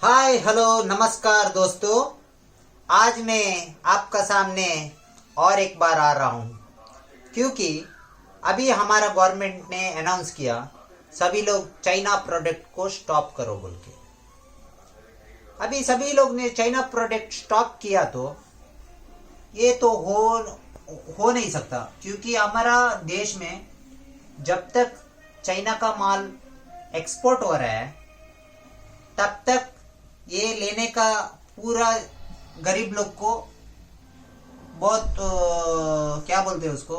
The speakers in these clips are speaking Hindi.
हाय हेलो नमस्कार दोस्तों। आज मैं आपका सामने और एक बार आ रहा हूँ क्योंकि अभी हमारा गवर्नमेंट ने अनाउंस किया सभी लोग चाइना प्रोडक्ट को स्टॉप करो बोल के। अभी सभी लोग ने चाइना प्रोडक्ट स्टॉप किया तो ये तो हो नहीं सकता क्योंकि हमारा देश में जब तक चाइना का माल एक्सपोर्ट हो रहा है तब तक ये लेने का पूरा गरीब लोग को बहुत क्या बोलते हैं उसको।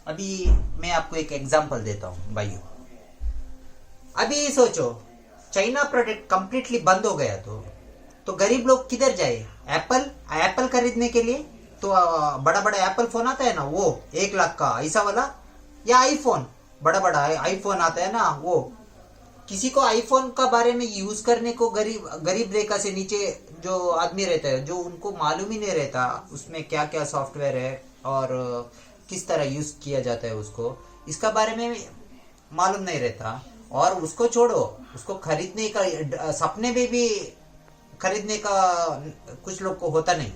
अभी मैं आपको एक एग्जांपल देता हूँ भाइयों। अभी सोचो चाइना प्रोडक्ट कंप्लीटली बंद हो गया तो गरीब लोग किधर जाए? एप्पल एप्पल खरीदने के लिए तो बड़ा बड़ा एप्पल फोन आता है ना, वो 1 लाख का ऐसा वाला, या आईफोन, बड़ा बड़ा आईफोन आता है ना वो। किसी को आईफोन का बारे में यूज करने को गरीब गरीब रेखा से नीचे जो आदमी रहता है, जो उनको मालूम ही नहीं रहता उसमें क्या क्या सॉफ्टवेयर है और किस तरह यूज किया जाता है, उसको इसका बारे में मालूम नहीं रहता। और उसको छोड़ो, उसको खरीदने का सपने में भी खरीदने का कुछ लोग को होता नहीं।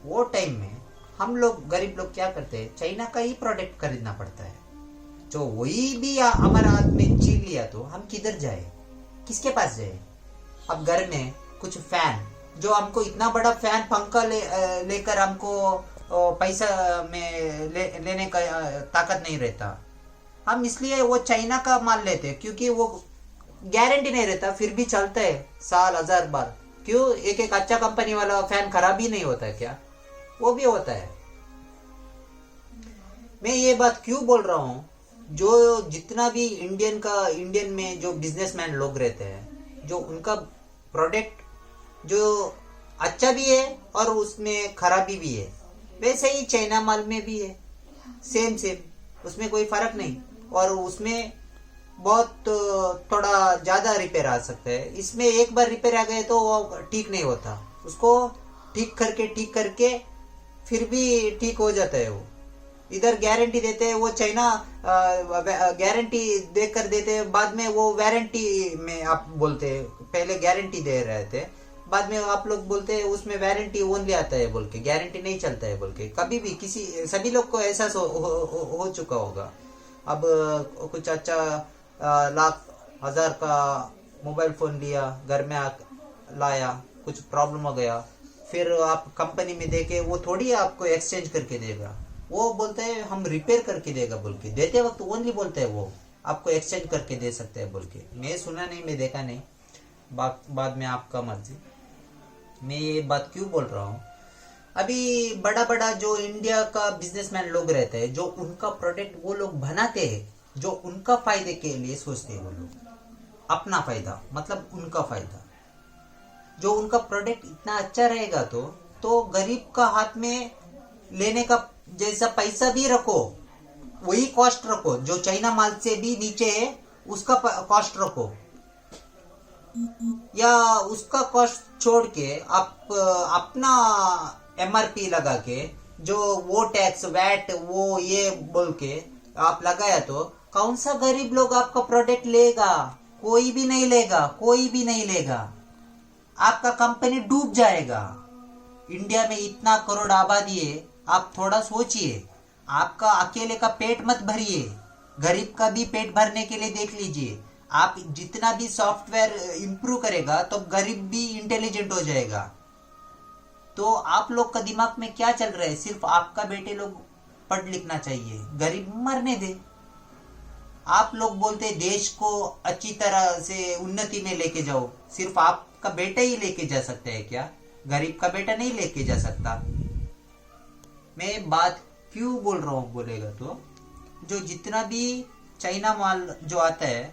वो टाइम में हम लोग गरीब लोग क्या करते हैं, चाइना का ही प्रोडक्ट खरीदना पड़ता है। जो वही भी हमारा हाथ में छीन लिया तो हम किधर जाए, किसके पास जाए? अब घर में कुछ फैन, जो हमको इतना बड़ा फैन पंखा लेकर हमको पैसा में लेने का ताकत नहीं रहता। हम इसलिए वो चाइना का माल लेते हैं क्योंकि वो गारंटी नहीं रहता, फिर भी चलता है साल हजार बार। क्यों? एक एक अच्छा कंपनी वाला फैन खराब ही नहीं होता है क्या? वो भी होता है। मैं ये बात क्यों बोल रहा हूँ, जो जितना भी इंडियन में जो बिजनेसमैन लोग रहते हैं, जो उनका प्रोडक्ट जो अच्छा भी है और उसमें खराबी भी है, वैसे ही चाइना माल में भी है। सेम सेम, उसमें कोई फर्क नहीं। और उसमें बहुत थोड़ा ज्यादा रिपेयर आ सकता है। इसमें एक बार रिपेयर आ गए तो वो ठीक नहीं होता, उसको ठीक करके फिर भी ठीक हो जाता है। वो इधर गारंटी देते हैं, वो चाइना गारंटी देकर देते हैं, बाद में वो वारंटी में आप बोलते हैं पहले गारंटी दे रहे थे, बाद में आप लोग बोलते हैं उसमें वारंटी ओनली आता है बोल के, गारंटी नहीं चलता है बोल के। कभी भी किसी सभी लोग को एहसास हो चुका होगा। अब कुछ अच्छा लाख हजार का मोबाइल फोन लिया, घर में लाया, कुछ प्रॉब्लम हो गया, फिर आप कंपनी में देके वो थोड़ी आपको एक्सचेंज करके देगा। वो बोलते हैं हम रिपेयर करके देगा बोल के, देते वक्त ओनली बोलते हैं वो आपको एक्सचेंज करके दे सकते हैं बोल के। मैं सुना नहीं, मैं देखा नहीं, बाद में आपका मर्जी। मैं ये बात क्यों बोल रहा हूँ, अभी बड़ा बड़ा जो इंडिया का बिजनेसमैन लोग रहते हैं, जो उनका प्रोडक्ट वो लोग बनाते हैं, जो उनका फायदे के लिए सोचते हैं वो लोग, अपना फायदा मतलब उनका फायदा। जो उनका प्रोडक्ट इतना अच्छा रहेगा तो गरीब का हाथ में लेने का जैसा पैसा भी रखो, वही कॉस्ट रखो, जो चाइना माल से भी नीचे है उसका कॉस्ट रखो, या उसका कॉस्ट छोड़ के आप अपना एमआरपी लगा के, जो वो टैक्स वैट वो ये बोल के आप लगाया तो कौन सा गरीब लोग आपका प्रोडक्ट लेगा? कोई भी नहीं लेगा, कोई भी नहीं लेगा। आपका कंपनी डूब जाएगा। इंडिया में इतना करोड़ आबादी है, आप थोड़ा सोचिए। आपका अकेले का पेट मत भरिए, गरीब का भी पेट भरने के लिए देख लीजिए। आप जितना भी सॉफ्टवेयर इंप्रूव करेगा तो गरीब भी इंटेलिजेंट हो जाएगा। तो आप लोग का दिमाग में क्या चल रहा है? सिर्फ आपका बेटे लोग पढ़ लिखना चाहिए, गरीब मरने दे। आप लोग बोलते देश को अच्छी तरह से उन्नति में लेके जाओ, सिर्फ आपका बेटा ही लेके जा सकता है क्या? गरीब का बेटा नहीं लेके जा सकता। मैं बात क्यों बोल रहा हूँ बोलेगा तो, जो जितना भी चाइना माल जो आता है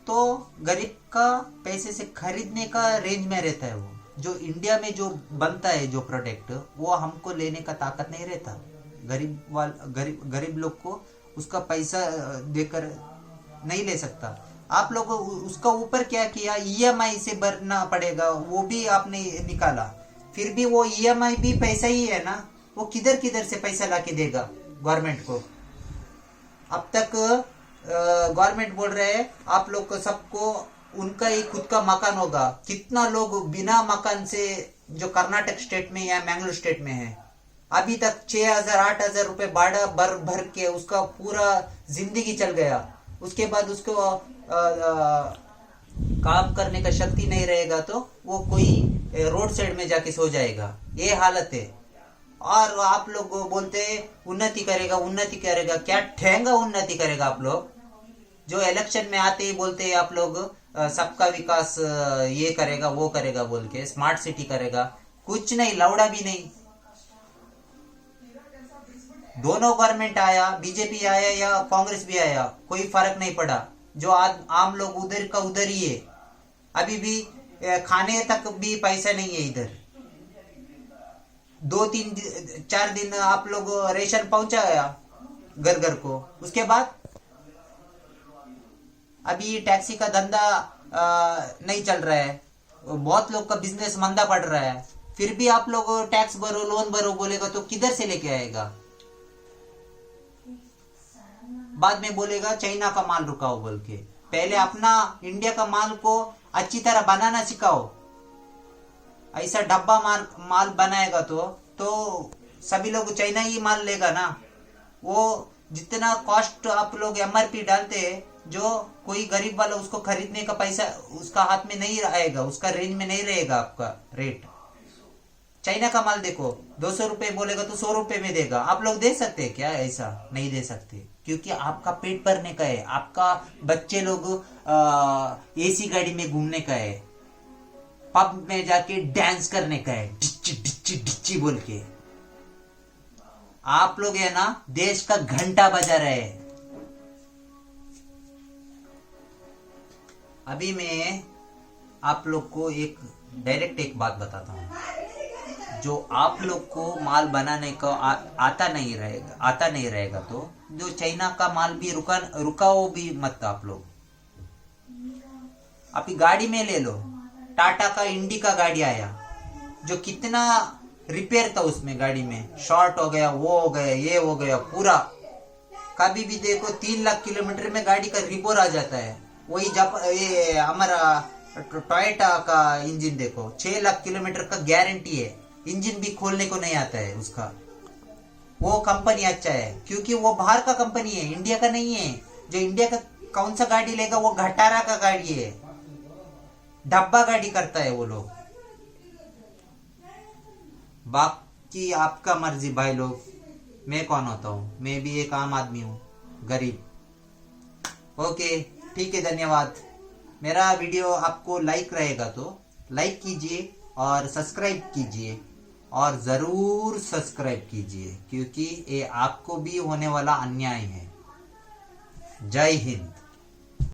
तो गरीब का पैसे से खरीदने का रेंज में रहता है। वो जो इंडिया में जो बनता है जो प्रोडक्ट, वो हमको लेने का ताकत नहीं रहता। गरीब लोग को उसका पैसा देकर नहीं ले सकता। आप लोग उसका ऊपर क्या किया, ईएमआई से भरना पड़ेगा, वो भी आपने निकाला। फिर भी वो ईएमआई भी पैसा ही है ना, वो किधर किधर से पैसा लाके देगा गवर्नमेंट को? अब तक गवर्नमेंट बोल रहे हैं आप लोग को सबको उनका ही खुद का मकान होगा। कितना लोग बिना मकान से जो कर्नाटक स्टेट में या मैंगलोर स्टेट में है, अभी तक 6,000 8,000 रुपए भाड़ा भर भर के उसका पूरा जिंदगी चल गया। उसके बाद उसको काम करने का शक्ति नहीं रहेगा तो वो कोई रोड साइड में जाके सो जाएगा। ये हालत है। और आप लोग बोलते हैं उन्नति करेगा उन्नति करेगा, क्या ठेंगा उन्नति करेगा? आप लोग जो इलेक्शन में आते ही बोलते हैं आप लोग सबका विकास ये करेगा वो करेगा बोल के, स्मार्ट सिटी करेगा, कुछ नहीं, लौड़ा भी नहीं। दोनों गवर्नमेंट आया, बीजेपी आया या कांग्रेस भी आया, कोई फर्क नहीं पड़ा। जो आम लोग उधर का उधर ही है। अभी भी खाने तक भी पैसा नहीं है इधर। 2-3-4 दिन आप लोग रेशन पहुंचाया घर घर को, उसके बाद अभी टैक्सी का धंधा नहीं चल रहा है, बहुत लोग का बिजनेस मंदा पड़ रहा है। फिर भी आप लोग टैक्स भरो लोन भरो बोलेगा तो किधर से लेके आएगा? बाद में बोलेगा चाइना का माल रुकाओ बोल के। पहले अपना इंडिया का माल को अच्छी तरह बनाना सिखाओ। ऐसा डब्बा माल बनाएगा तो सभी लोग चाइना ही माल लेगा ना। वो जितना कॉस्ट आप लोग एमआरपी डालते हैं, जो कोई गरीब वाला उसको खरीदने का पैसा उसका हाथ में नहीं आएगा, उसका रेंज में नहीं रहेगा आपका रेट। चाइना का माल देखो 200 रुपए बोलेगा तो 100 रुपए में देगा। आप लोग दे सकते हैं क्या? ऐसा नहीं दे सकते, क्योंकि आपका पेट भरने का है, आपका बच्चे लोग एसी गाड़ी में घूमने का है, पब में जाके डांस करने का है, डिच्ची डिच्ची डिच्ची बोल के। आप लोग है ना देश का घंटा बजा रहे हैं। अभी मैं आप लोग को डायरेक्ट एक बात बताता हूं। जो आप लोग को माल बनाने का आता नहीं रहेगा तो जो चाइना का माल भी रुकाओ भी मत। आप लोग आपकी गाड़ी में ले लो, टाटा का इंडिका गाड़ी आया, जो कितना रिपेयर था उसमें, गाड़ी में शॉर्ट हो गया, वो हो गया, ये हो गया पूरा। कभी भी देखो 3 लाख किलोमीटर में गाड़ी का रिपोर आ जाता है। वही ये हमारा टोयोटा का इंजन देखो 6 लाख किलोमीटर का गारंटी है, इंजन भी खोलने को नहीं आता है उसका। वो कंपनी अच्छा है क्योंकि वो बाहर का कंपनी है, इंडिया का नहीं है। जो इंडिया का कौन सा गाड़ी लेगा, वो घटारा का गाड़ी है, डब्बा गाड़ी करता है वो लोग। बाकी आपका मर्जी भाई लोग, मैं कौन होता हूँ? मैं भी एक आम आदमी हूँ, गरीब। ओके ठीक है, धन्यवाद। मेरा वीडियो आपको लाइक रहेगा तो लाइक कीजिए और सब्सक्राइब कीजिए, और जरूर सब्सक्राइब कीजिए, क्योंकि ये आपको भी होने वाला अन्याय है। जय हिंद।